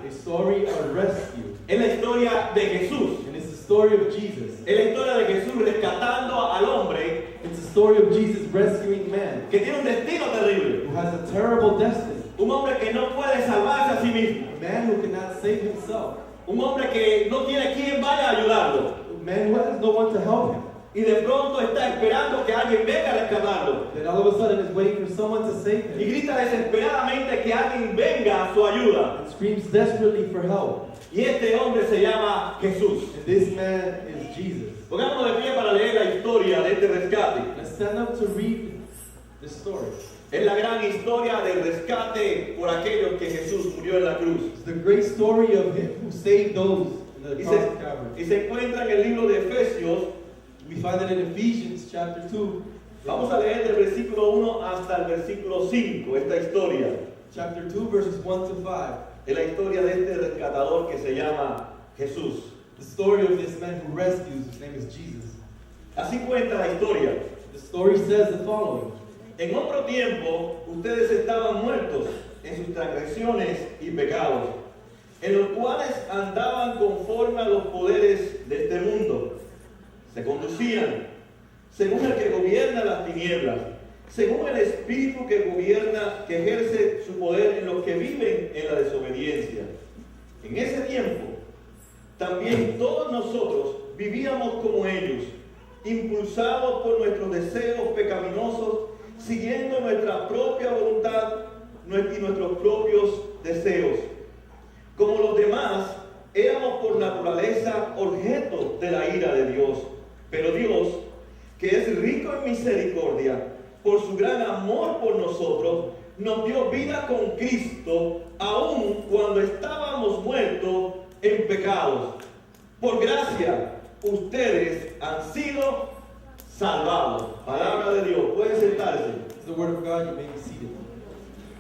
a story of rescue. Es la historia de Jesús. And it's the story of Jesus. Es la historia de Jesús rescatando al hombre It's the story of Jesus rescuing man que tiene un destino terrible. who has a terrible destiny. Un hombre que no puede salvarse a sí mismo. A man who cannot save himself. Un hombre que no tiene quien vaya a ayudarlo. A man who has no one to help him. Y de pronto está esperando que alguien venga a rescatarlo. Then all of a sudden is waiting for someone to save Y him. grita desesperadamente que alguien venga a su ayuda. And screams desperately for help. Y este hombre se llama Jesús. And this man is Jesus. Pongámonos de pie para leer la historia de este rescate. Let's stand up to read this story. Es la gran historia del rescate por aquellos que Jesús murió en la cruz. It's the great story of him who saved those in the Y cross of Calvary. se encuentra en el libro de Efesios. We find it in Ephesians chapter 2. Vamos a leer del versículo 1 hasta el versículo 5 esta historia. Chapter 2 verses 1 to 5. Es la historia de este rescatador que se llama Jesús. The story of this man who rescues, his name is Jesus. Así cuenta la historia. The story says the following. En otro tiempo, ustedes estaban muertos en sus transgresiones y pecados, en los cuales andaban conforme a los poderes de este mundo. Se conducían según el que gobierna las tinieblas, según el espíritu que gobierna, que ejerce su poder en los que viven en la desobediencia. En ese tiempo, también todos nosotros vivíamos como ellos, impulsados por nuestros deseos pecaminosos, siguiendo nuestra propia voluntad y nuestros propios deseos. Como los demás, éramos por naturaleza objeto de la ira de Dios. Pero Dios, que es rico en misericordia, por su gran amor por nosotros, nos dio vida con Cristo, aun cuando estábamos muertos en pecados. Por gracia, ustedes han sido salvados. Palabra de Dios. Pueden sentarse. It's the word of God, you may be seated.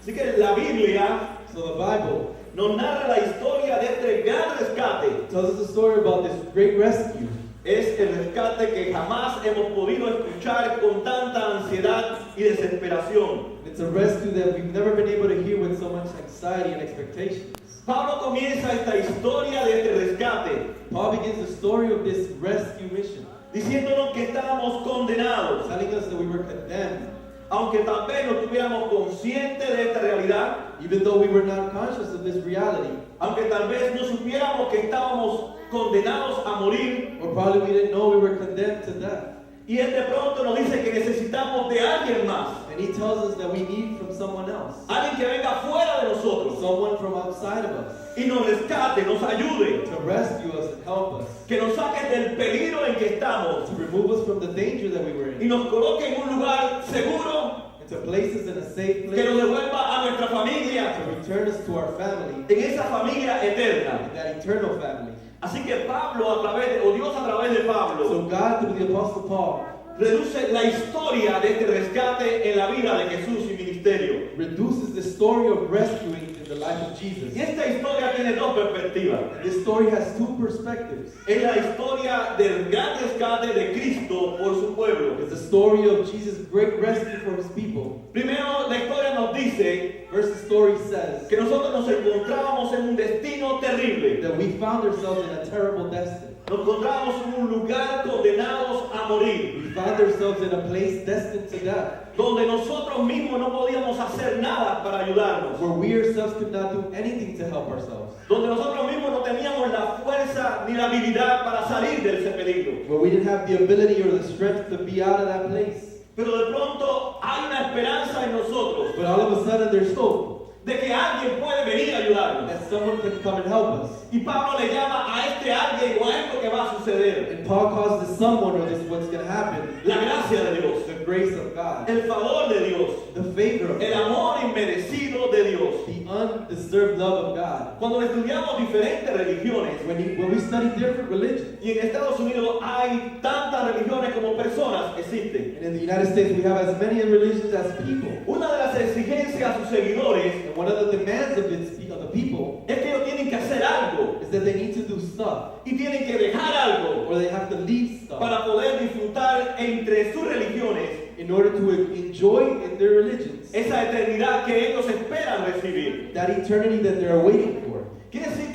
Así que la Biblia So the Bible nos narra la historia de este gran rescate. tells us a story about this great rescue. Es el rescate que jamás hemos podido escuchar con tanta ansiedad y desesperación. It's a rescue that we've never been able to hear with so much anxiety and expectations. Pablo comienza esta historia de este rescate Paul begins the story of this rescue mission, diciéndonos que estábamos condenados. telling us that we were condemned. Aunque tal vez no estuviéramos conscientes de esta realidad, Even though we were not conscious of this reality, aunque tal vez no supiéramos que estábamos condenados a morir, or probably we didn't know we were condemned to death. y él de pronto nos dice que necesitamos de alguien más, And he tells us that we need from someone else, alguien que venga fuera de nosotros someone from outside of us, y nos rescate, nos ayude, to rescue us and help us, que nos saque del peligro en que estamos to remove us from the danger that we were y in, nos coloque en un lugar seguro, and to place us in a safe que nos place, devuelva a nuestra familia, to return us to our family, en esa familia eterna. that eternal family. Así que Pablo a través de, o Dios a través de Pablo, So God, through the Apostle Paul, reduce la historia de este rescate en la vida de Jesús y ministerio. reduces the story of rescuing in the life of Jesus. Y esta historia tiene dos perspectivas. And this story has two perspectives. Es la historia del gran rescate de Cristo por su pueblo. It's the story of Jesus' great rescue for his people. Primero, la historia nos dice First, the story says que nosotros nos encontrábamos en un destino terrible. that we found ourselves in a terrible destiny. Nos encontrábamos en un lugar condenados a morir, We found ourselves in a place destined to death, donde nosotros mismos no podíamos hacer nada para ayudarnos, where we ourselves could not do anything to help ourselves, donde nosotros mismos no teníamos la fuerza ni la habilidad para salir de ese peligro. where we didn't have the ability or the strength to be out of that place. Pero de pronto hay una esperanza en nosotros But all of a sudden, there's hope de que alguien puede venir a ayudarnos. that someone can come and help us. Y Pablo le llama a este alguien o a esto que va a suceder And Paul calls this someone, or this what's going to happen, la gracia de Dios, the grace of God, el favor de Dios, the favor of el God, amor inmerecido de Dios. the undeserved love of God. Cuando estudiamos diferentes religiones, When we study different religions, y en Estados Unidos hay tantas religiones como personas existen, and in the United States we have as many religions as people, una de las exigencias a sus seguidores and one of the demands of the people es que ellos tienen que hacer algo is that they need to do stuff, y tienen que dejar algo or they have to leave stuff para poder disfrutar entre sus religiones in order to enjoy in their religions esa eternidad que ellos esperan recibir. that eternity that they're waiting for. Quiere decir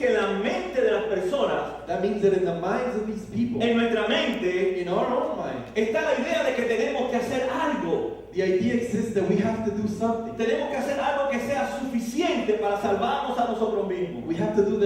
That means that in the minds of these people, en nuestra mente, in our own mind, está la idea de que tenemos que hacer algo. the idea exists that we have to do something. Tenemos que hacer algo que sea suficiente para salvarnos a nosotros mismos. We have to do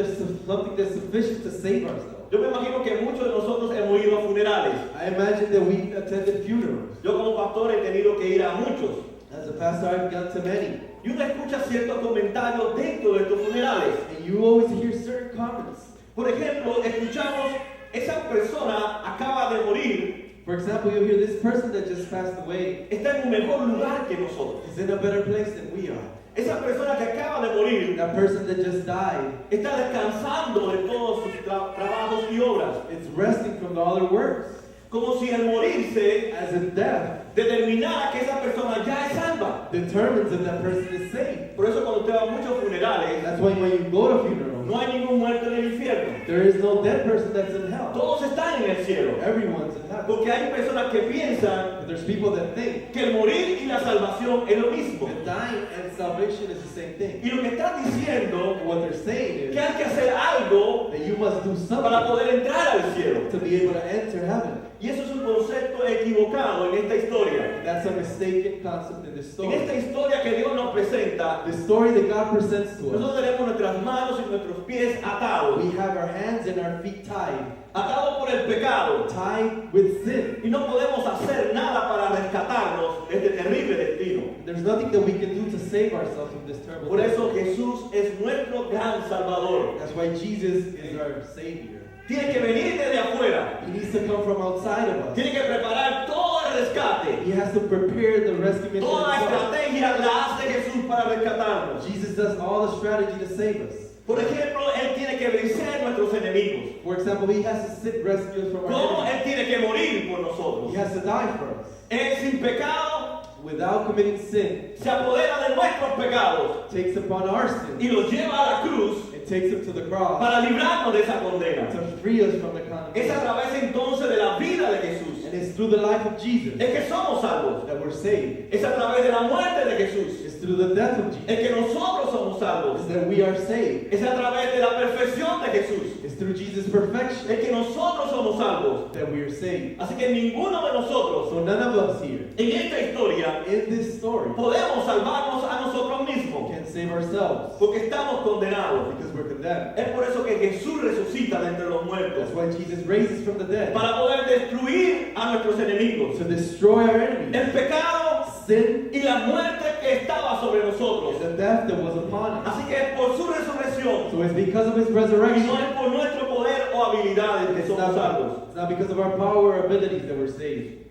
something that's sufficient to save ourselves. Yo me imagino que muchos de nosotros hemos ido a funerales. I imagine that we attended funerals. Yo como pastor he tenido que ir a muchos. As a pastor, I've gone to many. Y uno escucha ciertos comentarios dentro de estos funerales. And you always hear certain comments. Por ejemplo, escuchamos, esa persona acaba de morir, For example, you'll hear this person that just passed away está en un mejor lugar que nosotros. is in a better place than we are. Esa persona que acaba de morir That person that just died está descansando de todos sus trabajos y obras. is resting from all their works. Como si el morirse As in death determinara que esa persona ya es salva. determines if that person is saved. Por eso cuando usted va a muchos funerales, That's why when you go to funerals, no hay ningún muerto en el infierno. there is no dead person that's in hell. Todos están en el cielo. Everyone's in heaven. Porque hay personas que piensan But there's people that think que el morir y la salvación es lo mismo. that dying and salvation is the same thing. Y lo que están diciendo And what they're saying que is hay que hacer algo that you must do para something poder entrar al cielo. to be able to enter heaven. Y eso es un concepto equivocado en esta historia. And that's a mistaken concept in this En story. esta historia que Dios nos presenta, The story that God presents to us, nosotros tenemos nuestras manos y nuestros pies atados, we have our hands and our feet tied, atados por el pecado. tied with sin. Y no podemos hacer nada para rescatarnos de este terrible destino. There's nothing that we can do to save ourselves from this terrible Por death. eso Jesús es nuestro gran Salvador. That's why Jesus is our Savior. Tiene que venir desde afuera. He needs to come from outside of us. Tiene que preparar todo el rescate. He has to prepare the rescue mission Toda la himself. estrategia la hace Jesús para rescatarnos. Jesus does all the strategy to save us. Por ejemplo, Él tiene que vencer nuestros enemigos. For example, he has to rescue us from our ¿Cómo enemies. Él tiene que morir por nosotros? He has to die for us. Él sin pecado Without committing sin, se apodera de nuestros pecados takes upon our sin y los lleva a la cruz and takes him to the cross para librarnos de esa condena. to free us from the Es a condemnation. través entonces de la vida de Jesús. And it's through the life of Jesus Es que somos salvos. that we're saved. Es a través de la muerte de Jesús. It's through the death of Jesus Es que nosotros somos salvos. that we are saved. Es a través de la perfección de Jesús. It's through Jesus' perfection Es que nosotros somos salvos. that we are saved. Así que ninguno de nosotros So none of us here en esta historia in this story podemos salvarnos a nosotros mismos. can save ourselves Porque estamos condenados. because we're condemned. Es por eso que Jesús resucita de entre los muertos. That's why Jesus raises from the dead Para poder destruir a nuestros enemigos. to destroy our enemies, El pecado sin, y la muerte que estaba sobre and nosotros. the death that was upon us. Así que es por su resurrección So it's because of his y no resurrection. es por nuestro poder o habilidades que It's somos salvos. not because of our power or abilities that we're saved.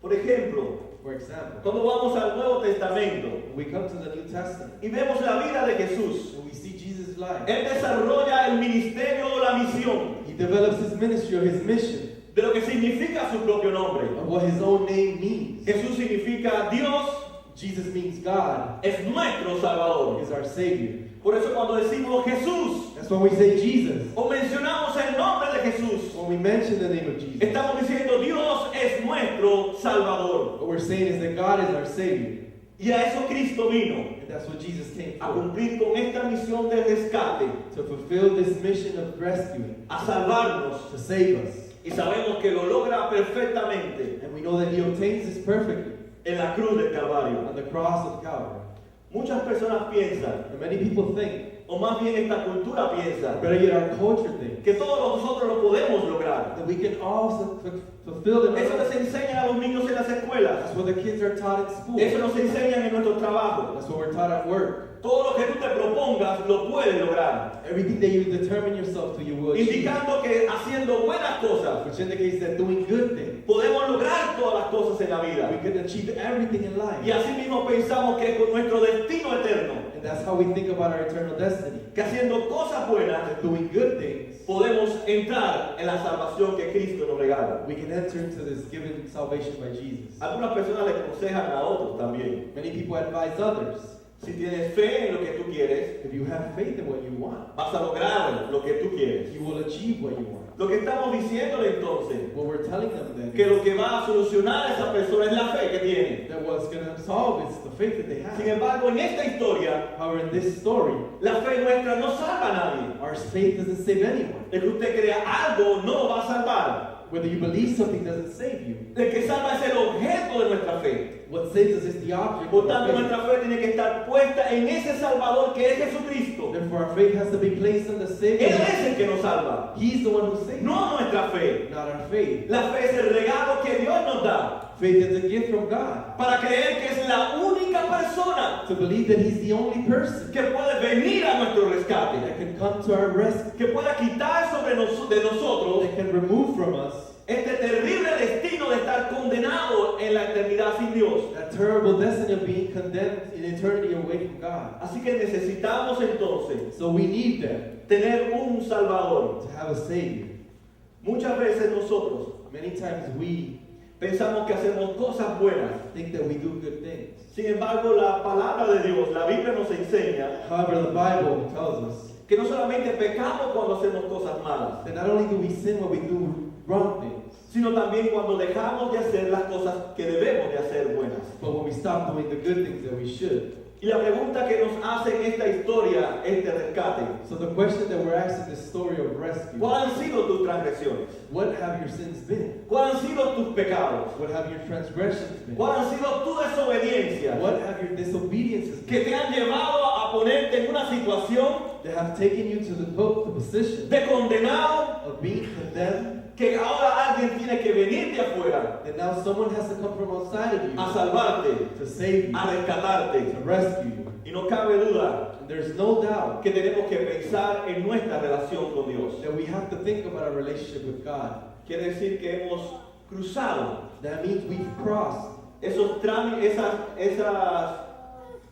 Por ejemplo, For example, cuando vamos al Nuevo Testamento when we come to the New Testament y vemos la vida de Jesús, and we see Jesus' life, Él desarrolla el ministerio o la misión he develops his ministry or his mission de lo que significa su propio nombre. of what his own name means. Jesús significa Dios Jesus means God es nuestro Salvador. is our Savior. Por eso cuando decimos Jesús That's when we say Jesus. o mencionamos el nombre de Jesús, When we mention the name of Jesus, estamos diciendo Dios es nuestro Salvador. what we're saying is that God is our Savior. Y a eso Cristo vino, And that's what Jesus came a for. cumplir con esta misión de rescate, To fulfill this mission of rescuing, a salvarnos. to save us. Y sabemos que lo logra perfectamente And we know that he obtains this perfectly en la cruz del Calvario. on the cross of Calvary. Muchas personas piensan, And many people think, o más bien esta cultura piensa, better yet our culture thinks, que todos nosotros lo podemos lograr. that we can all fulfill the Eso les mission. enseñan a los niños en las escuelas. That's what the kids are taught at school. Eso nos enseñan en nuestros trabajos. That's what we're taught at work. Todo lo que tú te propongas lo puedes lograr. Everything that you determine yourself to, you will achieve. Indicando que haciendo buenas cosas Which indicates that doing good things, podemos lograr todas las cosas en la we vida. can achieve everything in life. Y así mismo pensamos que con nuestro destino eterno, And that's how we think about our eternal destiny. que haciendo cosas buenas That doing good things, podemos entrar en la salvación que Cristo nos regala. we can enter into this given salvation by Jesus. Algunas personas le aconsejan a otros también. Many people advise others. Si tienes fe en lo que tú quieres, if you have faith in what you want, vas a lograr lo que tú quieres. you will achieve what you want. Lo que estamos diciéndole entonces, What we're telling them then que lo que va a solucionar a esa persona es la fe que tiene. that what's going to solve is the faith that they Sin have. embargo, en esta historia, However, in this story, la fe nuestra no salva a nadie. our faith doesn't save anyone. El que usted crea algo no lo va a salvar. Whether you believe something doesn't save you. El que salva es el objeto de nuestra fe. What saves us is the object Por of our tanto, faith. nuestra fe tiene que estar puesta en ese Salvador que es Jesucristo. Therefore, our faith has to be placed on the Él Savior. es el que nos salva, He's the one who saves, no nuestra fe. not our faith. La fe es el regalo que Dios nos da Faith is a gift from God. para creer que es la única persona To believe that He's the only person que puede venir a nuestro rescate, that can come to our rescue, que pueda quitar de nosotros that can remove from us este terrible destino de estar condenado en la eternidad sin Dios. that terrible destiny of being condemned in eternity away from God. Así que necesitamos entonces So we need that, tener un Salvador. to have a Savior. Muchas veces nosotros Many times we pensamos que hacemos cosas buenas. think that we do good things. Sin embargo, la palabra de Dios, la Biblia nos enseña However, the Bible tells us que no solamente pecamos cuando hacemos cosas malas, that not only do we sin when we do wrong things, sino también cuando dejamos de hacer las cosas que debemos de hacer buenas. but when we stop doing the good things that we should. Y la pregunta que nos hace en esta historia, este rescate, So the question that we're asking this story of rescue, ¿cuáles han sido tus transgresiones? what have your sins been? ¿Cuáles han sido tus pecados? What have your transgressions been? ¿Cuáles han sido tus desobediencias What have your disobediences been que te han llevado a ponerte en una situación that have taken you to the position de condenado of being condemned, que ahora alguien tiene que venir de afuera that now someone has to come from outside of you a salvarte, to save you, a rescatarte? to rescue you? Y no cabe duda And there's no doubt que tenemos que pensar en nuestra relación con Dios. that we have to think about our relationship with God. Quiere decir que hemos cruzado That means we've crossed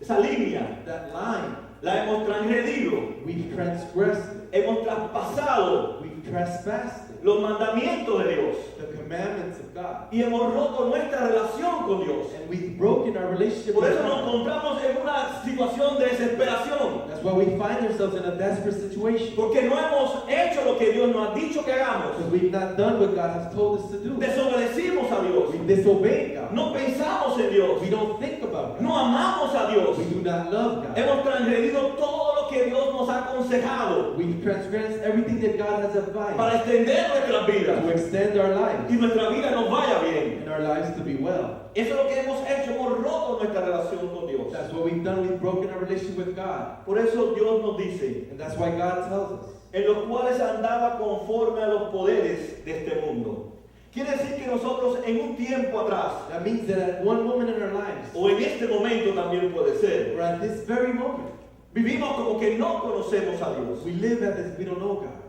esa línea, that line. la hemos transgredido, We've transgressed it. hemos traspasado We've trespassed it. los mandamientos de Dios The commandments of God. y hemos roto nuestra relación con Dios. And we've broken our relationship Por with eso nos God. encontramos en una situación de desesperación, That's why we find ourselves in a desperate situation. porque no hemos hecho lo que Dios nos ha dicho que hagamos. Because we've not done what God has told us to do. Desobedecimos a Dios, We disobeyed God. no pensamos en Dios, We don't think about God. no amamos a Dios. We do not love God. Hemos transgredido todo lo que Dios nos ha aconsejado We've transgressed everything that God has advised para extender nuestras vidas to extend our lives y nuestra vida nos vaya bien. and our lives to be well. Eso es lo que hemos hecho, hemos roto nuestra relación con Dios. That's what we've done. We've broken our relationship with God. Por eso Dios nos dice, And that's why God tells us en los cuales andaba conforme a los poderes de este mundo. Quiere decir que nosotros en un tiempo atrás, that means that at one moment in our lives, o en este momento también puede ser, or at this very moment, vivimos como que no conocemos a Dios. we live as if we don't know God.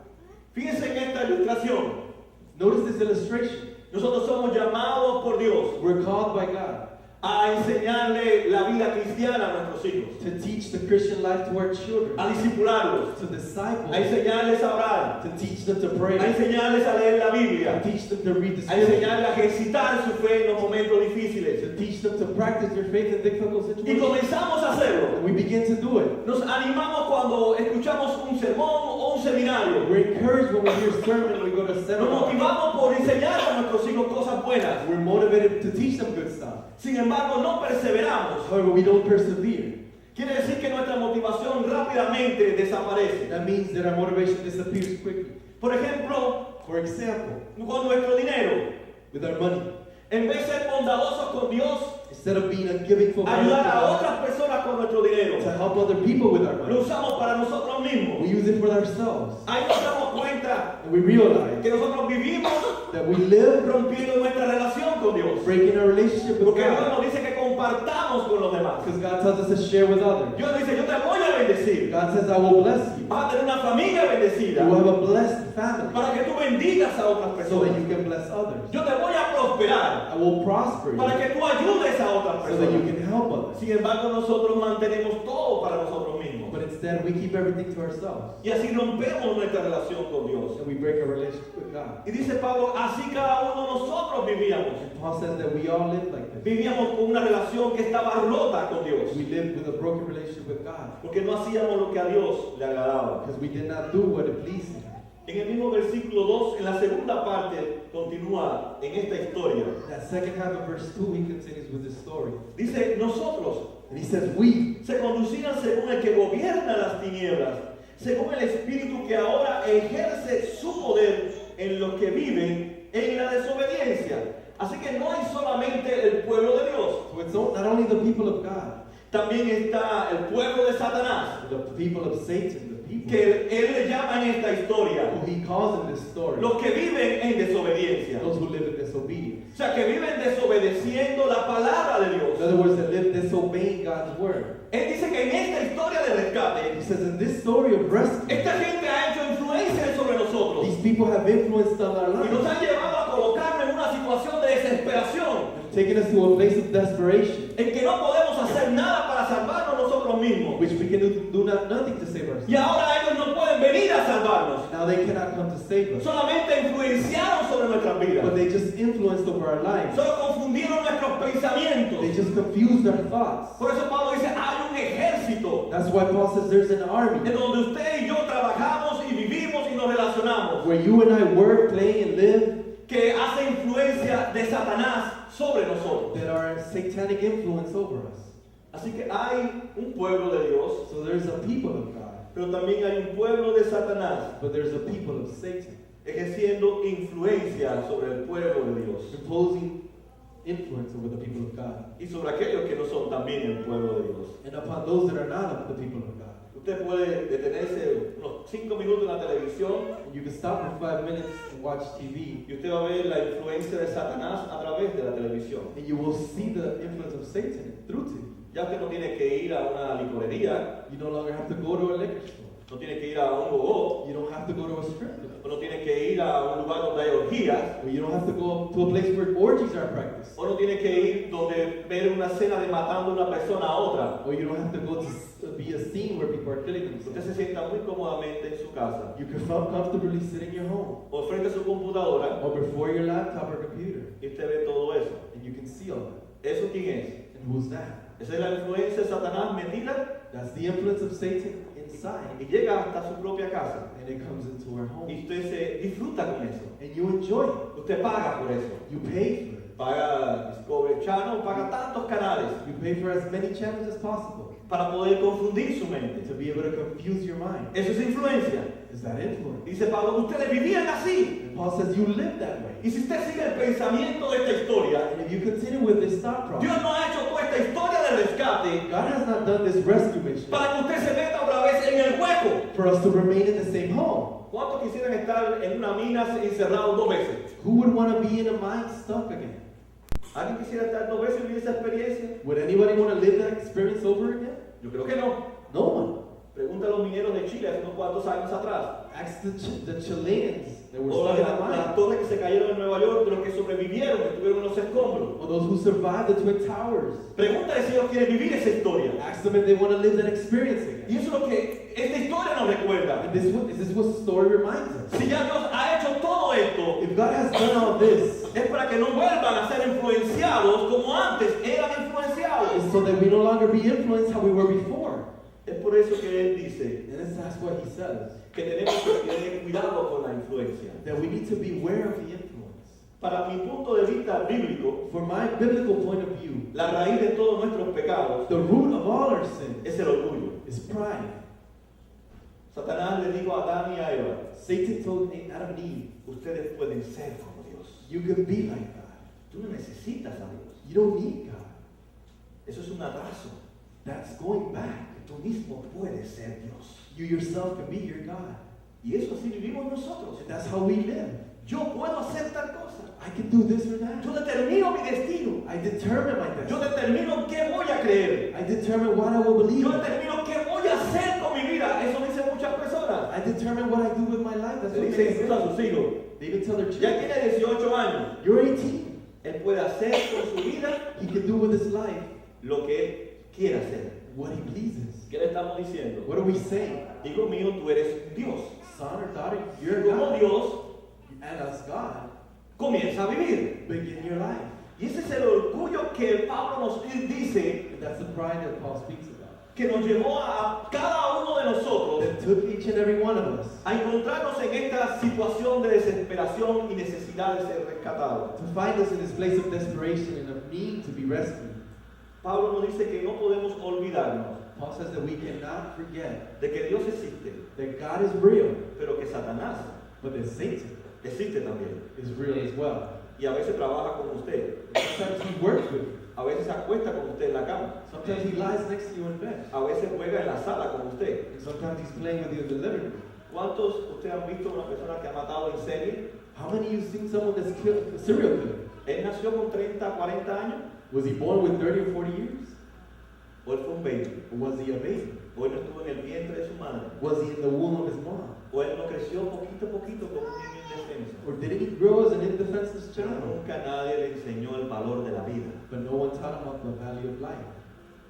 Fíjense en esta ilustración. Notice this illustration. Nosotros somos llamados por Dios We're called by God a enseñarle la vida cristiana a nuestros hijos, to teach the Christian life to our children, a discipularlos, to disciple, a enseñarles a orar, to teach them to pray, a enseñarles a leer la to Biblia, teach them to read the a scripture, enseñarles a ejercitar su fe en los momentos difíciles. to teach them to practice their faith in difficult Y situations. comenzamos a hacerlo. And we begin to do it. Nos animamos cuando escuchamos un sermón o un seminario. We're encouraged when we hear a sermon and we go to Nos seminar. motivamos por enseñar a nuestros hijos cosas buenas. We're motivated to teach them good stuff. Sin embargo, no perseveramos. However, we don't persevere. Quiere decir que nuestra motivación rápidamente desaparece. That means that our motivation disappears quickly. Por ejemplo, For example, con nuestro dinero, with our money, en vez de ser bondadosos con Dios, instead of being a giving for ayudar a God, otras personas con nuestro dinero, to help other people with our lo money, usamos para nosotros we mismos. use it for ourselves. Ahí nos damos cuenta And we realize que nosotros vivimos that we live rompiendo nuestra relación con Dios. breaking our relationship with Porque Dios God. nos dice que compartamos con los demás. Because God tells us to share with others. Dios dice, yo te voy a bendecir. God says, I will bless you. Vas a tener una familia You bendecida will have a blessed family para que tú bendigas a otras so that personas. you can bless others. Yo te voy a prosperar I will prosper para you que tú ayudes a otras so that you personas. can help others. Sin embargo, nosotros mantenemos todo para nosotros mismos. But instead instead we keep everything to ourselves. Y así rompemos nuestra relación con Dios. And we break our relationship with God. Y dice Pablo, así cada uno de nosotros vivíamos. And Paul says that we all live like this. Vivíamos con una relación que estaba rota con Dios. We lived with a broken relationship with God. Porque no hacíamos lo que a Dios le agradaba. Because we did not do what it pleased Him. En el mismo versículo 2, en la segunda parte, continúa en esta historia. That second half of verse 2, he continues with this story. Dice, nosotros And he says, we se conducían según el que gobierna las tinieblas, según el espíritu que ahora ejerce su poder en los que viven en la desobediencia. Así que no hay solamente el pueblo de Dios, So it's not only the people of God, también está el pueblo de Satanás, the people of Satan, the people que él le llama en esta historia who he calls in this story, los que viven en desobediencia. those who live in disobedience. O sea, que viven desobedeciendo la palabra de In Dios. other words, that live disobeying God's word. Él dice que en esta historia de rescate, He says, in this story of rescue, esta gente ha hecho influencia sobre nosotros these people have influenced on our y nos lives, han llevado a colocarnos en una situación de desesperación, taking us to a place of desperation, en que no podemos hacer nada para salvarnos nosotros mismos. which we can do nothing to save ourselves. Y ahora ellos no pueden venir a salvarnos. Now they cannot come to save us, Solamente influenciaron sobre nuestras vidas. but they just influenced over our lives. Solo confundieron nuestros They pensamientos. just confused our thoughts. Por eso Pablo dice, hay un ejército That's why Paul says there's an army en donde usted y yo trabajamos y vivimos y nos relacionamos, where you and I work, play, and live que hace influencia de Satanás sobre nosotros. that are satanic influence over us. Así que hay un pueblo de Dios, So there's a people of God, pero también hay un pueblo de Satanás but there's a people of Satan ejerciendo influencia sobre el pueblo de Dios imposing influence over the people of God y sobre aquellos que no son también el pueblo de Dios. and upon those that are not of the people of God. Usted puede detenerse unos 5 minutos en la televisión And you can stop for 5 minutes and watch TV, y usted va a ver la influencia de Satanás a través de la televisión. and you will see the influence of Satan through TV. Ya usted no tiene que ir a una licorería, You no longer have to go to a liquor store. no tiene que ir a un gogó, You don't have to go to a strip club. o no tiene que ir a un lugar donde hay orgías, Or you don't have to go to a place where orgies are practiced. o no tiene que ir donde ver una escena de matando a una persona a otra. Or you don't have to go to be a scene where people are killing Usted themselves. se sienta muy cómodamente en su casa, You can comfortably sit in your home o frente a su computadora, or before your laptop or computer, y usted ve todo eso. and you can see all that. ¿Eso quién es? And who's that? Esa es la influencia de Satanás metida That's the influence of Satan inside, y llega hasta su propia casa. and it comes into our Y home. usted se disfruta con eso. And you enjoy it. Usted paga por eso. You pay for it. Paga Discovery Channel, paga tantos canales You pay for as many channels as possible para poder confundir su mente. to be able to confuse your mind. Eso es influencia. Is that influence? Dice Pablo, ustedes vivían así. And Paul says you live that way. Y si usted sigue el pensamiento de esta historia, And if you continue with this thought Dios process, no ha hecho toda esta historia de rescate God has not done this rescue mission para que usted se meta otra vez en el hueco. for us to remain in the same home. ¿Cuántos quisieran estar en una mina encerrados 2 veces? Who would want to be in a mine stuck again? ¿Alguien quisiera estar 2 veces y vivir esa experiencia? Would anybody want to live that experience over again? Yo creo que no. No one. Pregunta a los mineros de Chile hace unos cuantos años atrás. Ask the Chileans that were O stuck in a las mine. torres que se cayeron en Nueva York, de los que sobrevivieron, que estuvieron en los escombros. Or those who survived the Twin Towers. Pregúntale si ellos quieren vivir esa historia. Ask them if they want to live that experience again. Y eso es lo que esta historia nos recuerda. And this is what the story reminds us. Si ya Dios ha hecho todo esto, If God has done all this, es para que no vuelvan a ser influenciados como antes eran influenciados. it's so that we no longer be influenced how we were before. Es por eso que Él dice And that's what he says. que tenemos que tener cuidado con la influencia. That we need to beware of the influence. Para mi punto de vista bíblico, From my biblical point of view, la raíz de todos nuestros pecados the root of all our sins es el orgullo. is pride. Satanás le dijo a Adán y a Eva, Satan told Adam and Eve, ustedes pueden ser como Dios. you can be like God. Tú no necesitas a Dios. You don't need God. Eso es un atraso. That's going back. Tú mismo puedes ser Dios. You yourself can be your God. Y eso así vivimos nosotros. And that's how we live. Yo puedo hacer tal cosa. I can do this or that. Yo determino mi destino. I determine my Yo destiny. determino qué voy a creer. I determine what I will believe. Yo determino qué voy a hacer con mi vida. Eso dicen muchas personas. I determine what I do with my life. That's Le what dicen they incluso a say. sus hijos. They even tell their Ya children, tiene 18 años. you're 18. Él puede hacer con su vida He can do with his life lo que él quiera hacer. what He pleases. ¿Qué le estamos diciendo? What are we saying? Hijo mío, tú eres Dios. Son or daughter, Y you're como God. Dios, And as God, comienza a vivir. begin your life. Y ese es el orgullo que Pablo nos dice And that's the pride that Paul speaks about. que nos llevó a cada uno de nosotros That took each and every one of us a encontrarnos en esta situación de desesperación y necesidad de ser rescatados. to find us in this place of desperation and of need to be rescued. Pablo nos dice que no podemos olvidarnos Paul says that we cannot forget de que Dios existe, that God is real, pero que Satanás but that Satan existe también. is real as well. Y a veces trabaja con usted, Sometimes he works with you. a veces se acuesta con usted en la cama, Sometimes he lies next to you in bed. a veces juega en la sala con usted. And sometimes he's playing with you in the living room. ¿Cuántos ustedes han visto una persona que ha matado en serie? How many of you seen someone that's killed, a serial killer? Él nació con 30, 40 años, Was he born with 30 or 40 years? o él fue un baby, Or was he a baby? o él no estuvo en el vientre de su madre, Was he in the womb of his mom? o él no creció poquito a poquito como un niño indefenso. Or didn't he grow as an indefenseless Pero child? nunca nadie le enseñó el valor de la vida. But no one taught him about the value of life.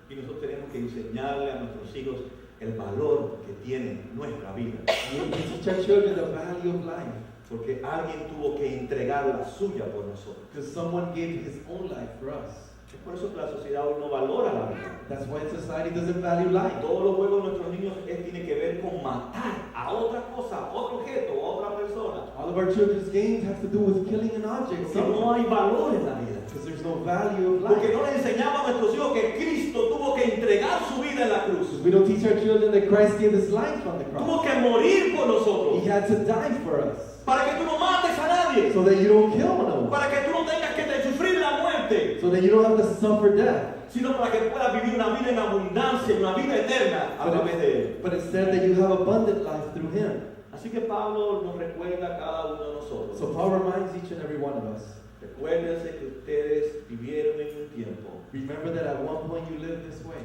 Y nosotros tenemos que enseñarle a nuestros hijos el valor que tiene nuestra vida. We need to teach our children the value of life. Porque alguien tuvo que entregar la suya por nosotros. Because someone gave his own life for us. Es por eso que la sociedad hoy no valora la vida. That's why society doesn't value life. Todos los juegos de nuestros niños tiene que ver con matar a otra cosa, a otro objeto, a otra persona. All of our children's games have to do with killing an object. Porque no hay valor en la vida. Because there's no value of Porque life. no le enseñamos a nuestros hijos que Cristo tuvo que entregar su vida en la cruz. Because we don't teach our children that Christ gave his life on the Tuvo cross. que morir por nosotros. He had to die for us. Para que tú no mates a nadie. So that you don't kill one of them. Para que tú no tengas que sufrir la muerte. So that you don't have to suffer death. Sino para que puedas vivir una vida en abundancia, una vida eterna a través de Él. But instead that you have abundant life through him. Así que Pablo nos recuerda a cada uno de nosotros. So Paul reminds each and every one of us. Recuérdense que ustedes vivieron en un tiempo Remember that at one point you lived this way.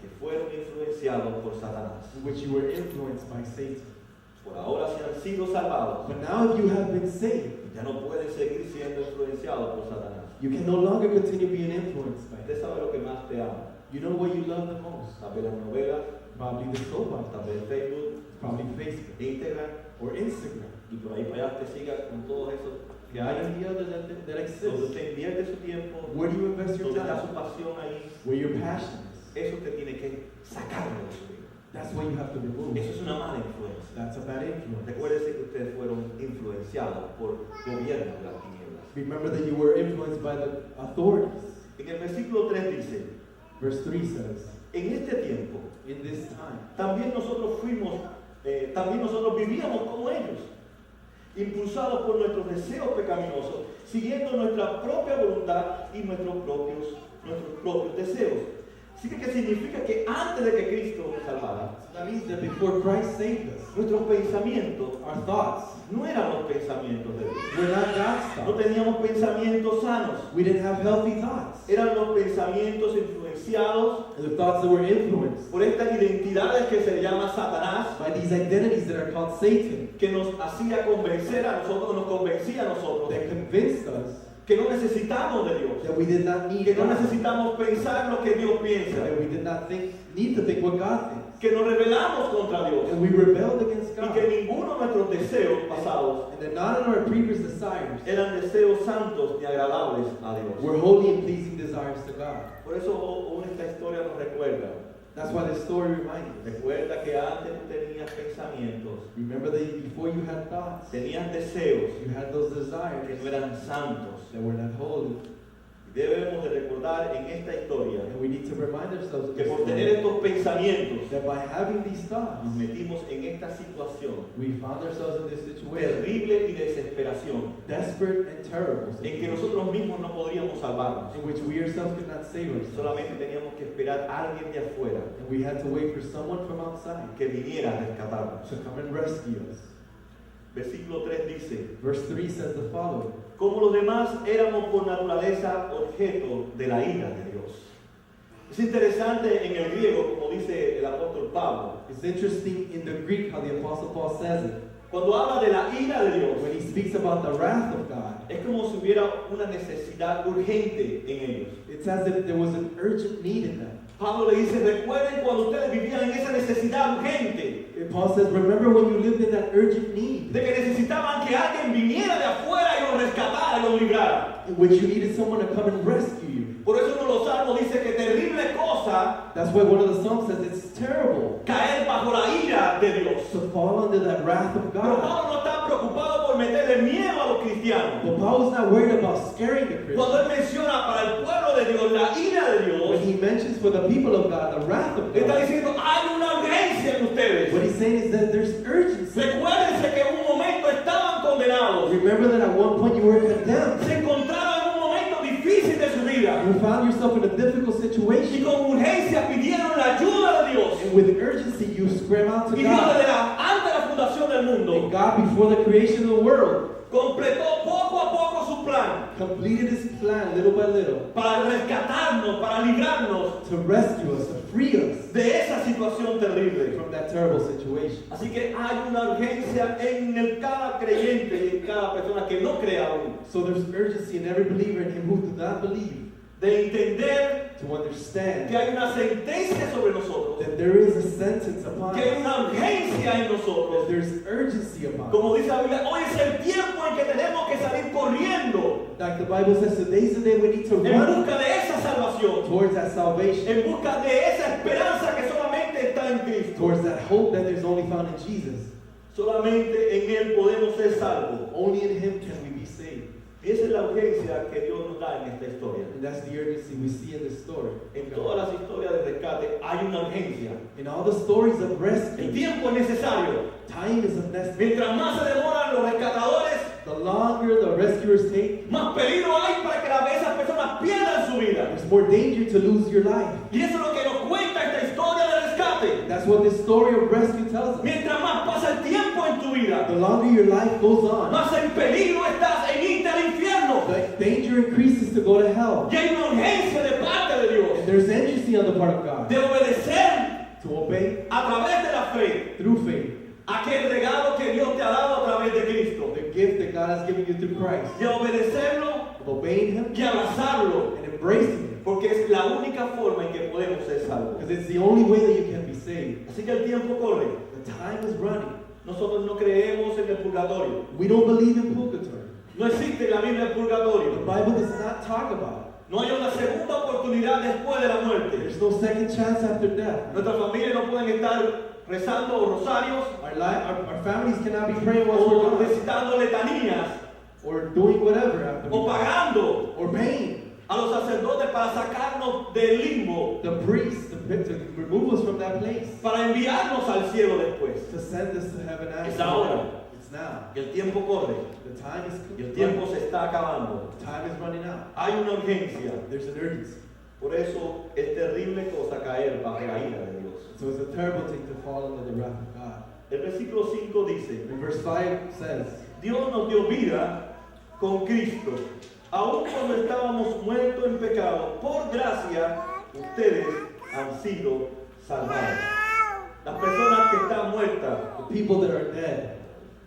que fueron influenciados por Satanás. In which you were influenced by Satan. Por ahora se han sido salvados. But now if you have been saved, Ya no pueden seguir siendo influenciados por Satanás. you can no longer continue being influenced by Usted it. sabe lo que más te ama. You know what you love the most? Tal vez las novelas, Probably the soap opera, tal vez Facebook, probably Facebook, Instagram, or Instagram. y por ahí para allá te siga con todos esos que Yeah, hay. and the other that Donde exists. usted invierte su tiempo, Where do you invest your donde está su time? pasión ahí, Where your passion is. eso usted tiene que sacarlo de su vida. That's what you have to remove. Eso es una mala influencia. That's a bad influence. Recuérdese que ustedes fueron influenciados por gobiernos de las tinieblas. Remember that you were influenced by the authorities. En el versículo 3 dice, Verse 3 says, en este tiempo, in this time, también nosotros vivíamos como ellos, impulsados por nuestros deseos pecaminosos, siguiendo nuestra propia voluntad y nuestros propios deseos. Así que, ¿qué significa? Que antes de que Cristo nos salvara, so that means that before Christ saved us, nuestros pensamientos our thoughts no eran los pensamientos de Dios. were not God's No thoughts. teníamos pensamientos sanos. We didn't have healthy thoughts. Eran los pensamientos influenciados And the thoughts that were influenced por estas identidades que se llama Satanás, by these identities that are called Satan, que nos hacía convencer a nosotros, nos convencía a nosotros that convinced us que no necesitamos de Dios, that we did not need que no God, necesitamos pensar lo que Dios piensa, that we did not need to think what God thinks. que nos rebelamos contra Dios And we rebelled against y God. que ninguno de nuestros deseos pasados And that none of our previous desires eran deseos santos ni agradables a Dios. were holy and pleasing desires to God. Por eso aún esta historia nos recuerda. That's why this story reminds us. Recuerda que antes tú tenías pensamientos, Remember that before you had thoughts, tenías deseos you had those que desires no eran santos. that were not holy. Y debemos de recordar en esta historia And we need to remind ourselves of que this por tener story, estos pensamientos that by having these thoughts, nos metimos en esta situación we found ourselves in this situation, terrible y desesperación desperate and terrible, en que situation, nosotros mismos no podríamos salvarnos. in which we ourselves could not save ourselves. Solamente teníamos que esperar a alguien de afuera And we had to wait for someone from outside que viniera a rescatarnos. to come and rescue us. Versículo 3 dice, Verse 3 says the following. como los demás éramos por naturaleza objeto de la ira de Dios. Es interesante en el griego, como dice el apóstol Pablo, It's interesting in the Greek how the Apostle Paul says it. cuando habla de la ira de Dios, When he speaks about the wrath of God, es como si hubiera una necesidad urgente en ellos. it's as if there was an urgent need in them. Pablo le dice, recuerden cuando ustedes vivían en esa necesidad urgente, Paul says, remember when you lived in that urgent need, de que necesitaban que alguien viniera de afuera y los rescatara y los librara. in which you needed someone to come and rescue you. Por eso uno de los salmos dice que terrible cosa That's why one of the Psalms says it's terrible caer bajo la ira de Dios. to fall under that wrath of Pero God. Pablo no está preocupado por meterle miedo a los cristianos. But Paul's not worried about scaring the Cuando Christians. él menciona para el pueblo de Dios la ira de When Dios, he mentions for the people of God the wrath of está God, diciendo, hay una urgencia en ustedes. what he's saying is that there's urgency. Recuérdense que en un momento estaban condenados. Remember that at one point you were condemned. Se encontraron en un momento difícil de su vida. You found yourself in a difficult Y situation. con urgencia pidieron la ayuda de Dios. And with urgency you scream out to Y Dios God. antes de la fundación del And mundo, God, before the creation of the world, completó poco a poco su plan completed his plan little by little para rescatarnos, para librarnos to rescue us, to free us de esa situación terrible. from that terrible situation. Así que hay una urgencia en cada creyente y en cada persona que no crea aún, So there's urgency in every believer in him who does not believe de entender to understand que hay una sentencia sobre nosotros, that there is a sentence upon que hay us, una urgencia en that nosotros. there's urgency upon us. Como dice la Biblia, hoy es el tiempo en que tenemos que salir corriendo Like the Bible says, today's the day we need to en run busca de esa salvación, towards that salvation, en busca de esa esperanza que solamente está en Cristo. towards that hope that there's only found in Jesus. Solamente en Él podemos ser salvos. Only in him can we be saved. Y esa es la urgencia que Dios nos da en esta historia. And that's the urgency we see in this story. En todas las historias de rescate hay una urgencia. In all the stories of El rescue, tiempo es necesario. time is of necessity. Mientras más se demoran los rescatadores, The longer the rescuers take, más peligro hay para que esas personas pierdan su vida. there's more danger to lose your life. Y eso es lo que nos cuenta esta historia de rescate. That's what this story of rescue tells us. Mientras más pasa el tiempo en tu vida, The longer your life goes on, más en peligro estás en irte al infierno. the danger increases to go to hell. Y hay una urgencia de parte de Dios And there's urgency on the part of God de obedecer to obey a través de la fe through faith aquel regalo que Dios te ha dado a través de Cristo. the gift that God has given you through Christ, Y a obedecerlo of obeying him y abrazarlo. and embracing him, Porque es la única forma en que podemos ser salvos. because it's the only way that you can be saved. Así que el tiempo corre. The time is running. Nosotros no creemos en el purgatorio. We don't believe in purgatory. No existe en la Biblia el The purgatorio. Bible does not talk about No hay una segunda oportunidad después de la it. muerte. There's no second chance after death. Nuestras familias no pueden estar rezando rosarios Our families cannot be praying while o we're gone, recitando letanías or doing whatever after o we die, pagando or paying a los sacerdotes para sacarnos del limbo, the priests to remove us from that place, para enviarnos al cielo después. to send us to heaven Es after. ahora. It's now. Y el tiempo corre The time is y el tiempo running. se está acabando. Time is running out. Hay una urgencia. There's an urgency. Por eso es terrible cosa caer bajo la ira de Dios. So it's a terrible thing to fall under the wrath of God. El versículo 5 dice, And verse 5 says, Dios nos dio vida con Cristo. Aun cuando estábamos muertos en pecado, por gracia, ustedes han sido salvados. Las personas que están muertas the people that are dead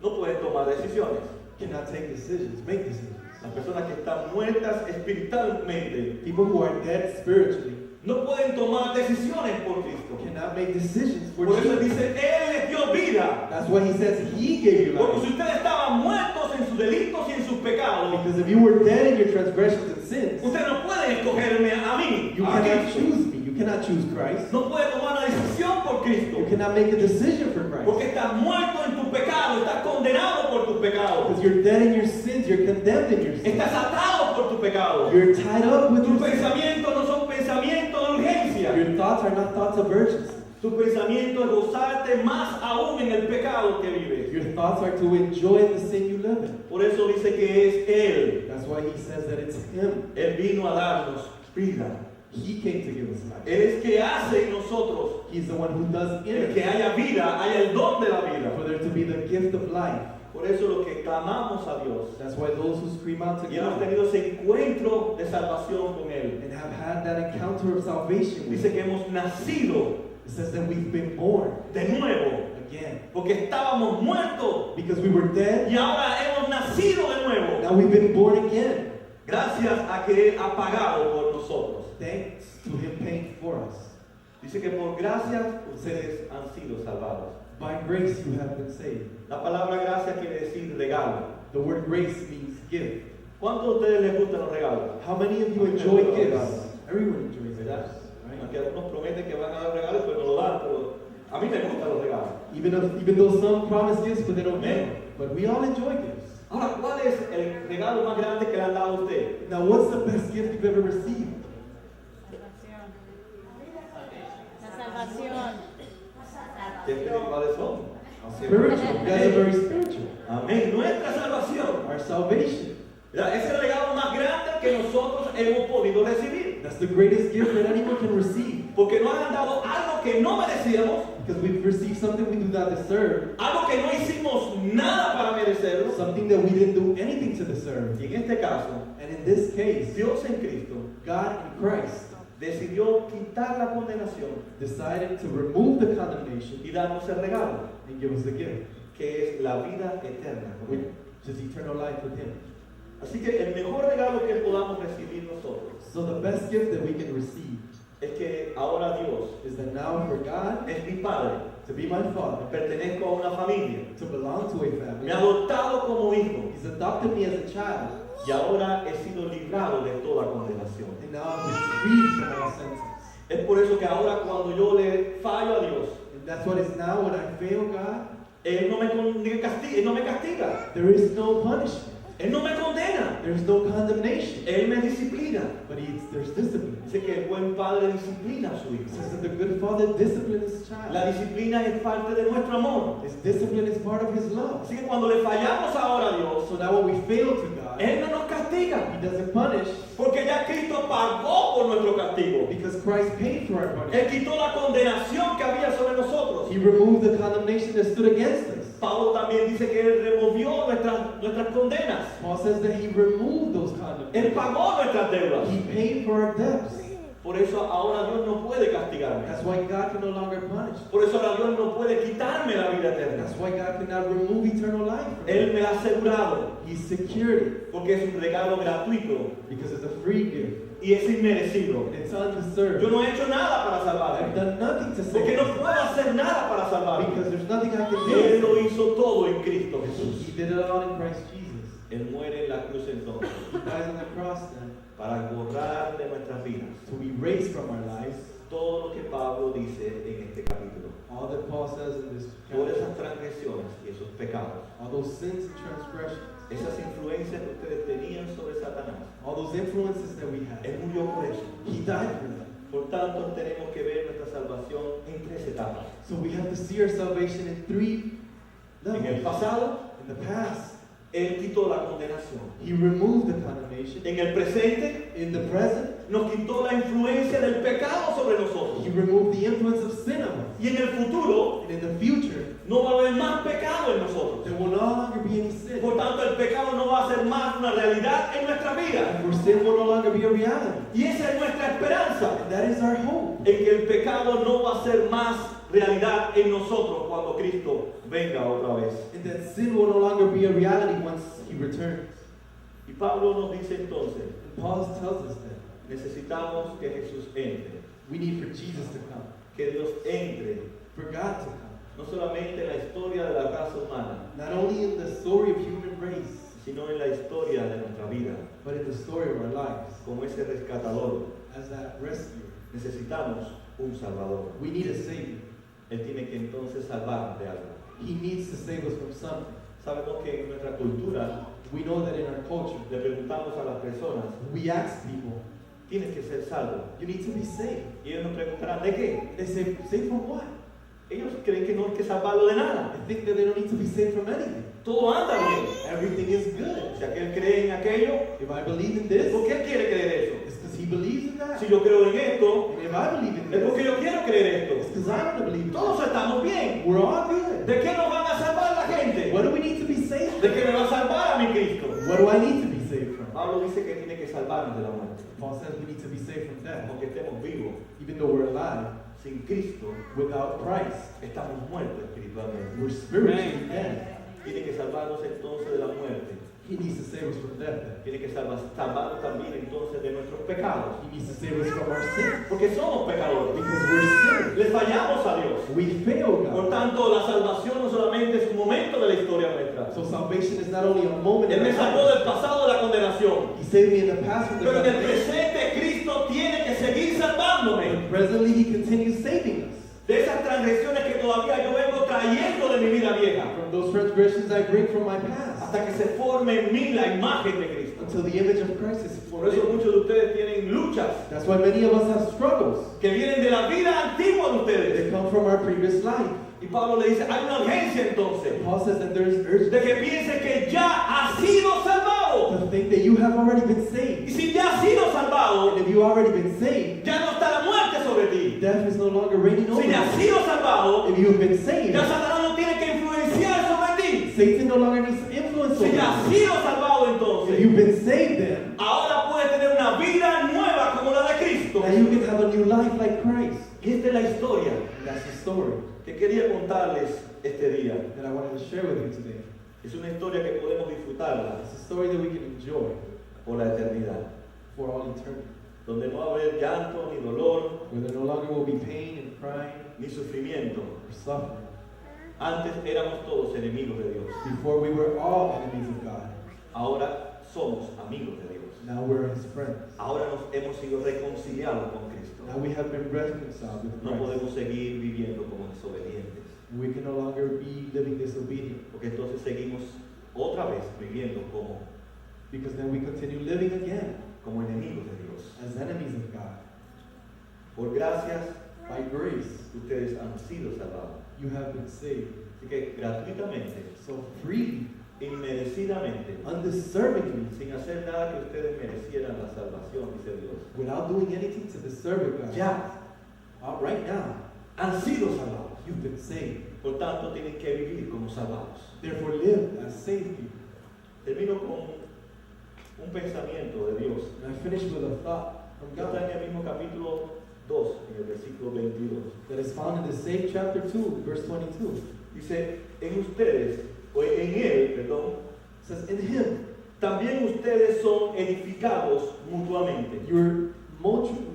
no pueden tomar decisiones. cannot take decisions, make decisions. Las personas que están muertas espiritualmente People who are dead spiritually no pueden tomar decisiones por Cristo. cannot make decisions for Por eso Él Jesus. dice, Él les dio vida. That's why he says he gave you Porque life. si ustedes estaban muertos en sus delitos y en sus pecados, Because if you were dead in your transgressions and sins, ustedes no pueden escogerme a mí, you a cannot Cristo. choose me. You cannot choose Christ. No puedes tomar una decisión por Cristo. You cannot make a decision for Porque Christ. estás muerto en tu pecado, estás condenado por tus pecados, Because you're dead in your sins, you're condemned in your sins. estás atado por tu pecado. You're tied up with Tus your sins. pensamientos no son pensamientos de urgencia. Your thoughts are not thoughts of urgency. Tu pensamiento es gozarte más aún en el pecado que vives. Your thoughts are to enjoy the sin you live in. Por eso dice que es Él. That's why he says that it's him. Él vino a darnos vida. He came to give us life. Él es que hace en nosotros He's the one who does in el que us haya vida, haya el don de la vida. for there to be the gift of life. Por eso lo que clamamos a Dios That's why those who scream out to y hemos God tenido ese encuentro de salvación con Él. and have had that encounter of salvation with Dice him, que hemos nacido it says that we've been born de nuevo, again. porque estábamos muertos Because we were dead, y ahora hemos nacido de nuevo, now we've been born again. gracias a que Él ha pagado por nosotros. Thanks to him paying for us. Dice que por gracia ustedes han sido salvados. By grace you have been saved. La palabra gracia quiere decir regalo. The word grace means gift. ¿Cuántos de ustedes les gustan los regalos? How many of you A mí me enjoy gustan los gifts? regalos. Everyone enjoys ¿Verdad? gifts, right? Aunque algunos prometen que van a dar regalos, pero no lo dan. Pero a mí me gustan los regalos. Even though some promise gifts, but they don't give Amen. them. But we all enjoy gifts. Ahora, ¿cuál es el regalo más grande que le han dado a usted? Now, what's the best gift you've ever received? La salvación. ¿Qué espirituales son? Spiritual. You guys are very spiritual. Amén. Nuestra salvación. Our salvation. ¿Verdad? Es el regalo más grande que nosotros hemos podido recibir. That's the greatest gift that anyone can receive. Porque nos han dado algo que no merecíamos, Because we've received something we do not deserve. algo que no hicimos nada para merecerlo. Something that we didn't do anything to deserve. Y en este caso, And in this case, Dios en Cristo God in Christ decidió quitar la condenación decided to remove the condemnation y darnos el regalo, and give us the gift, que es la vida eterna. which is eternal life with Him. Así que el mejor regalo que podamos recibir nosotros So the best gift that we can receive es que ahora Dios is that now for God es mi Padre, to be my Father, pertenezco a una familia, to belong to a me family. ha adoptado como hijo He's adopted me as a child, y ahora he sido librado de toda condenación. and now I've been freed from all sentence. Es por eso que ahora cuando yo le fallo a Dios, And that's what it's now when I fail God, Él no me castiga, Él no me castiga, there is no punishment. Él no me condena, There's no condemnation. Él me disciplina. But there's discipline. Dice que el buen padre disciplina a su It hijo. says that the good father disciplines his La child. disciplina es parte de nuestro amor. His discipline is part of his love. Así que cuando le fallamos ahora a Dios, So now when we fail to God, Él no nos castiga, He doesn't punish porque ya Cristo pagó por nuestro castigo. because Christ paid for our Él punishment. quitó la condenación que había sobre nosotros. He removed the condemnation that stood against us. Pablo también dice que Él removió nuestras condenas. Paul says that He removed those Él condemnations. pagó nuestras deudas. He paid for our debts. Por eso ahora Dios no puede castigarme. That's why God can no longer punish. Por eso ahora Dios no puede quitarme la vida eterna. That's why God cannot remove eternal life from Él us. me la ha asegurado He secured it porque es un regalo gratuito because it's a free gift. y es inmerecido. And it's undeserved. Yo no he hecho nada para I've salvarme. done nothing to Porque save no us puedo hacer nada para salvarme. because there's nothing I can Él do. lo hizo todo en Cristo He Jesús. did it all in Christ Jesus. Él muere en la cruz entonces He died on the cross then para borrar de nuestras vidas to erase from our lives todo lo que Pablo dice en este capítulo. all that Paul says in this Todas chapter, esas transgresiones y esos pecados, all those sins and transgressions, esas influencias que ustedes tenían sobre Satanás. all those influences that we have. Él murió por eso. He died for them. Por tanto, tenemos que ver nuestra salvación en tres etapas. So we have to see our salvation in three En el levels. pasado, In the past, Él quitó la condenación. He removed the condemnation. En el presente, In the present, nos quitó la influencia del pecado sobre nosotros. He removed the influence of sin on us. Y en el futuro, And in the future, no va a haber más pecado en nosotros. there will no longer be any sin. Por tanto, el pecado no va a ser más una realidad en nuestra vida. For sin will no longer be a reality. Y esa es nuestra esperanza, And that is our hope. en que el pecado no va a ser más realidad en nosotros cuando Cristo venga otra vez. And that sin will no longer be a reality once He returns. Y Pablo nos dice entonces, And Paul tells us that necesitamos que Jesús entre, we need for Jesus to come, que Dios entre, for God to come. no solamente en la historia de la raza humana, Not only in the story of human race, sino en la historia de nuestra vida, but in the story of our lives. como ese rescatador. As that rescuer, Necesitamos un Salvador. we need a Savior. Él tiene que entonces salvarnos de algo. He needs to save us from something. Sabemos que en nuestra cultura We know that in our culture, le preguntamos a las personas, we ask people, tienes que ser salvo. you need to be saved. Y ellos nos preguntarán, ¿de qué? They say, saved from what? Ellos creen que no hay que salvarlo de nada. They think that they don't need to be saved from anything. Todo anda bien. Everything is good. Si aquel cree en aquello, If I believe in this, ¿por qué él quiere creer eso? it's because he believes in that. Si yo creo en esto, And if I believe in es porque this, yo quiero creer it's esto. because I want to believe in Todos that. estamos bien. We're all good. ¿De qué nos van a salvar la gente? What do we need to be saved ¿De from? qué me va a salvar a mi Cristo? What do I need to be saved from? Pablo dice que tiene que salvarnos de la muerte. Paul says we need to be saved from death. Aunque estemos vivos, Even though we're alive, sin Cristo, without Christ, estamos muertos espiritualmente. we're spiritually dead. Tiene que salvarnos entonces de la muerte. He needs to save us from death. Then. Tiene que salvarnos también entonces de nuestros pecados. He needs to save us from our sins. Porque somos pecadores. Because we're sinners. Le fallamos a Dios. We fail Por God. tanto, la salvación no solamente es un momento de la historia nuestra. So salvation is not only a moment Él in me our sacó life. del pasado de la condenación. He saved me in the past from the Pero en el condemnation. presente Cristo tiene que seguir salvándome But presently He continues saving us. de esas transgresiones que todavía yo vengo trayendo de mi vida vieja. From those transgressions I bring from my past. Hasta que se forme en mí la imagen de Cristo. Until the image of Christ is Por eso formed. muchos de ustedes tienen luchas That's why many of us have struggles. que vienen de la vida antigua de They ustedes. come from our previous life. Y Pablo le dice, hay una urgencia entonces Paul says that there is urgency de que piense que ya ha sido salvado. to think that you have already been Y saved. si ya ha sido salvado, And if you've already been saved, ya no está la muerte sobre ti. death is no longer reigning over Si ya has you. sido salvado, If you've been saved, ya Satanás no tiene que influenciar sobre ti. Satan no longer needs to influence Si over ya has you. sido salvado If entonces, you've been saved then, ahora puedes tener una vida nueva como la de Cristo. now you can have a new life like Christ. Y esta es la historia And that's the story que quería contarles este día. that I wanted to share with you today. Es una historia que podemos disfrutarla It's a story that we can enjoy por la eternidad, for all eternity. donde no va a haber llanto, ni dolor, Where there no longer will be pain and crying ni sufrimiento. or suffering. Antes éramos todos enemigos de Dios. Before we were all enemies of God. Ahora somos amigos de Dios. Now we're His friends. Ahora nos hemos sido reconciliados con Cristo. Now we have been reconciled with No Christ. podemos seguir viviendo como desobedientes, We can no longer be living disobedient. porque entonces seguimos otra vez viviendo Because then we continue living again como enemigos de Dios. as enemies of God. Por gracias, By grace, ustedes han sido salvados. you have been saved. Así que gratuitamente, So freely, inmerecidamente, undeservingly, sin hacer nada que ustedes merecieran la salvación, dice Dios. without doing anything to deserve it, God. Ya Right now, han sido salvados. you've been saved. Por tanto, tienen que vivir como salvados. Therefore, live as saved people. Termino con un pensamiento de Dios. And I finish with a thought from Está God en el mismo capítulo 2, en el versículo 22. that is found in the same chapter 2, verse 22. Dice, en ustedes, o en él, perdón, It says, in Him, también ustedes son edificados mutuamente. you're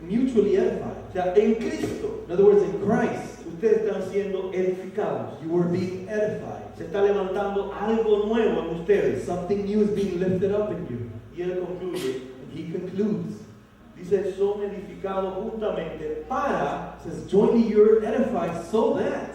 mutually edified. O sea, en Cristo, In other words, in Christ, ustedes están siendo edificados. you are being edified. Se está levantando algo nuevo en ustedes. Something new is being lifted up in you. Y él concluye, And He concludes, dice, son edificados juntamente para it says, jointly you're edified so that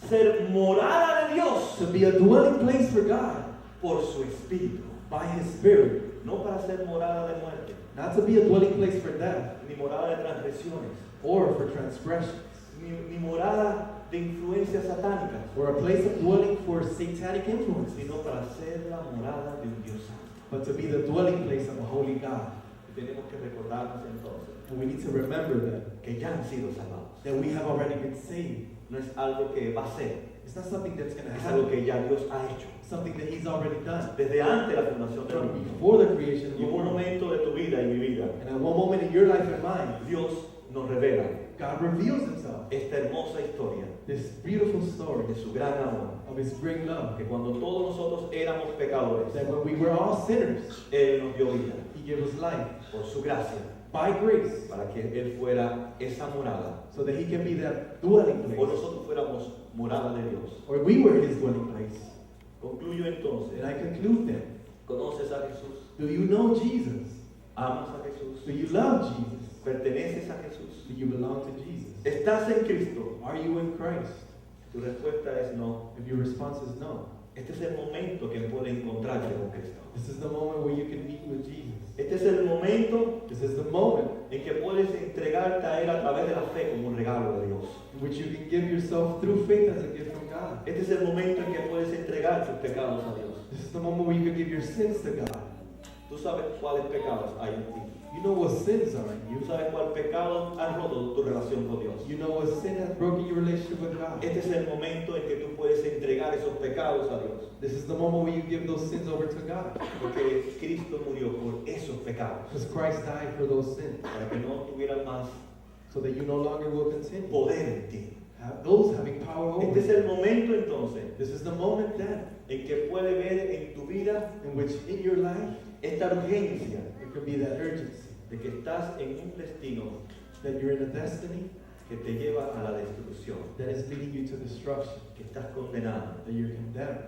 ser morada de Dios to be a dwelling place for God por su Espíritu. by His Spirit, No para ser morada de muerte, not to be a dwelling place for death ni morada de transgresiones, or for transgressions, ni morada de influencias satánicas, or a place of dwelling for satanic influence, sino para ser la morada de un Dios santo. but to be the dwelling place of a holy God. Y tenemos que recordarnos entonces And we need to remember that, que ya han sido salvados. that we have already been saved. No es algo que va a ser, It's not something that's going to es algo happen, que ya Dios ha hecho. something that He's already done. Desde antes de la fundación del From mundo. before the creation of Y the en un world. momento de tu vida y mi vida, And at one moment in your life and mine, Dios nos revela God reveals Himself. esta hermosa historia This beautiful story de su gran amor. of His great love. Que cuando todos nosotros éramos pecadores, That when we were all sinners, Él nos dio vida He gave us life por su gracia, by grace, para que Él fuera esa morada, so that He can be that dwelling o place, nosotros fuéramos morada de Dios. or we were His dwelling place. Concluyo entonces, And I conclude then, ¿conoces a Jesús? do you know Jesus? ¿Amas a Jesús? Do you love Jesus? ¿Perteneces a Jesús? Do you belong to Jesus? ¿Estás en Cristo? Are you in Christ? Tu respuesta es no. If your response is no, Este es el momento que puedes encontrarte con Cristo. this is the moment where you can meet with Jesus. Este es el momento This is the moment en que puedes entregarte a Él a través de la fe como un regalo de Dios. in which you can give yourself through faith as a gift from God. Este es el momento en que puedes entregar tus pecados a Dios. This is the moment where you can give your sins to God. Tú sabes cuáles pecados hay en ti. You know what sins are in Tú you. sabes cuál pecado ha roto tu relación con Dios. You know what sin has broken your relationship with God. Este es el momento en que tú puedes entregar esos pecados a Dios. This is the moment where you give those sins over to God. Porque Cristo murió por esos pecados. Because Christ died for those sins. Para que no tuvieran más So that you no longer will continue. poder en ti. Have those having power over Este es you. el momento entonces This is the moment then en que puede ver en tu vida in which in your life esta urgencia there can be that urgency de que estás en un destino that you're in a destiny que te lleva a la destrucción, that is leading you to destruction, que estás condenado that you're condemned,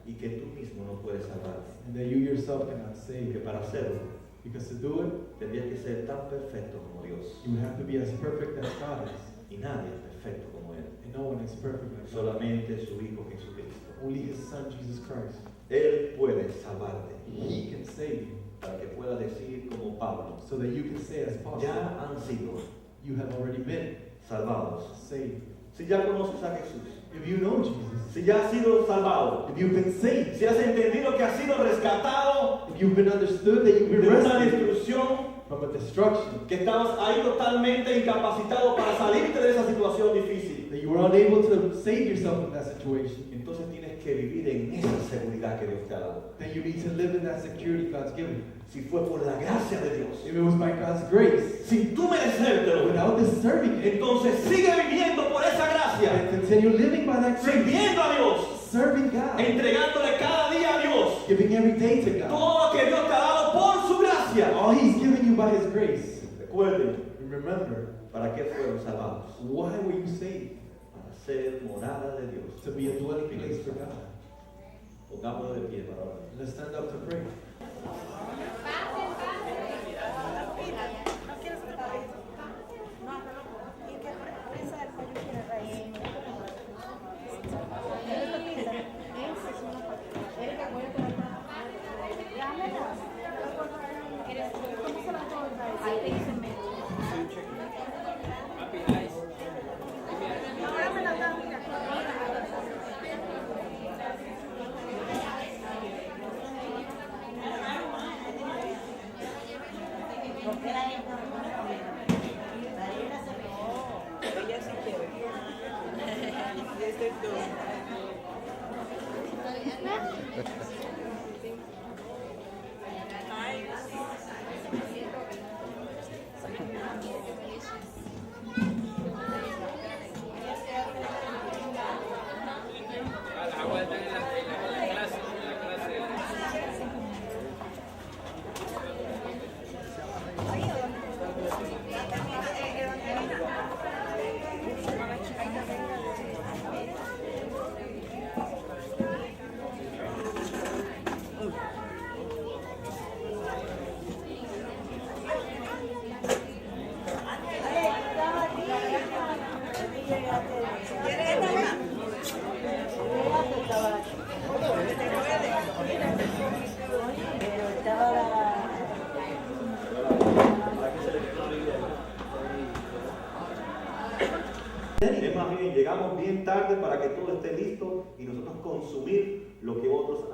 y que tú mismo no puedes salvarte. and that you yourself cannot Y save. que para hacerlo Because to do it, tendrías que ser tan perfecto como Dios. you have to be as perfect as God is. Y nadie es perfecto como Él. And no one is perfect like God. Solamente su Hijo Jesucristo. Only His Son, Jesus Christ. Él puede salvarte He can save you para que pueda decir como Pablo, so that you can say as possible, ya han sido you have already been salvados. saved. Si ya conoces a Jesús, If you know Jesus, si ya has sido salvado, if you've been saved, si has entendido que has sido rescatado if you've been understood that you've de been una rescued destrucción, from a destruction, que estabas ahí totalmente incapacitado para salirte de esa situación difícil, that you were unable to save yourself from that situation, entonces tienes que vivir en esa seguridad que Dios te ha dado. then you need to live in that security God's given you. Si fue por la gracia de Dios, If it was by God's grace, sin tú merecértelo, without deserving it, entonces sigue viviendo por esa gracia, and continue living by that grace, sirviendo a Dios, serving God, entregándole cada día a Dios giving every day to God, todo lo que Dios te ha dado por su gracia. all He's given you by His grace. Recuerden, And remember, ¿para qué fueron salvados? why were you saved? Para ser morada de Dios. To be a dwelling place for God. Pongámonos de pie para orar. Let's stand up to pray. Es más bien, llegamos bien tarde para que todo esté listo y nosotros consumir lo que otros